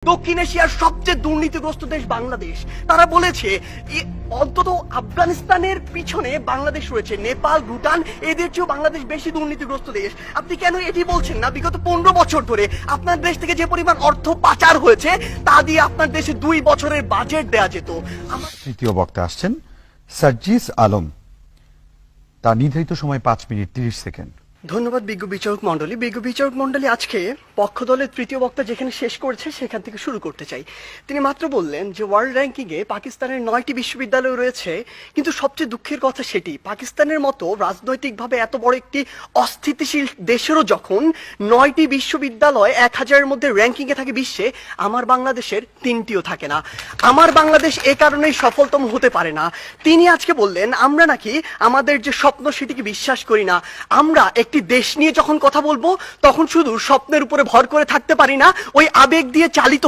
দক্ষিণ এশিয়ার সবচেয়ে দুর্নীতিগ্রস্ত দেশ বাংলাদেশ। তারা বলেছে অন্তত আফগানিস্তানের পিছনে বাংলাদেশ রয়েছে, নেপাল, ভুটান এদের চেয়েও বাংলাদেশ বেশি দুর্নীতিগ্রস্ত দেশ। আপনি কেন এটি বলছেন না? বিগত 15 বছর ধরে আপনার দেশ থেকে যে পরিমাণ অর্থ পাচার হয়েছে তা দিয়ে আপনার দেশে 2 বছরের বাজেট দেওয়া যেত। তৃতীয় বক্তা আসছেন সার্জিস আলম, তার নির্ধারিত সময় 5 মিনিট 30 সেকেন্ড। ধন্যবাদ বিজ্ঞ বিচারক মন্ডলী। বিজ্ঞ বিচারক মন্ডলী, আজকে পক্ষ দলের তৃতীয় বক্তা যেখানে শেষ করেছে সেখান থেকে শুরু করতে চাই। তিনি মাত্র বললেন যে ওয়ার্ল্ড র্যাঙ্কিংয়ে পাকিস্তানের 9টি বিশ্ববিদ্যালয় রয়েছে, কিন্তু সবচেয়ে দুঃখের কথা সেটি পাকিস্তানের মতো রাজনৈতিকভাবে এত বড় একটি অস্থিতিশীল দেশেরও যখন 9টি বিশ্ববিদ্যালয় 1000-এর মধ্যে র্যাঙ্কিংয়ে থাকে বিশ্বে, আমার বাংলাদেশের 3টিও থাকে না। আমার বাংলাদেশ এ কারণেই সফলতম হতে পারে না। তিনি আজকে বললেন আমরা নাকি আমাদের যে স্বপ্ন সেটিকে বিশ্বাস করি না। আমরা একটি দেশ নিয়ে যখন কথা বলবো তখন শুধু স্বপ্নের উপরে ভর করে থাকতে পারি না, ওই আবেগ দিয়ে চালিত